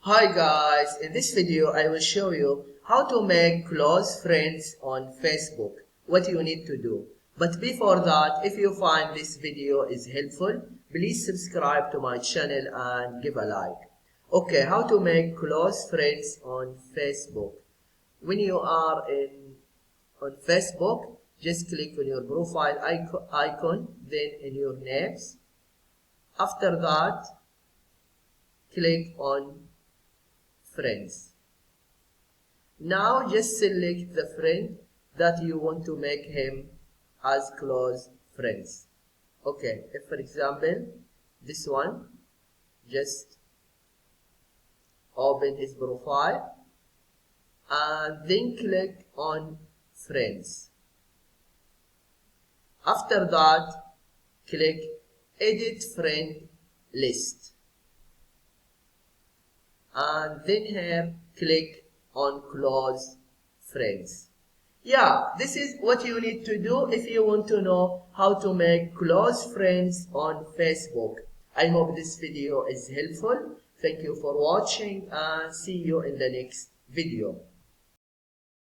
Hi guys, in this video I will show you how to make close friends on Facebook, what you need to do. But before that, if you find this video is helpful, please subscribe to my channel and give a like. Okay, how to make close friends on Facebook. When you are on Facebook, just click on your profile icon, then in your names. After that, click on friends. Now just select the friend that you want to make him as close friends. Okay, if for example this one, just open his profile and then click on friends. After that, click edit friend list. And then here click on close friends. Yeah, this is what you need to do if you want to know how to make close friends on Facebook. I hope this video is helpful. Thank you for watching and see you in the next video.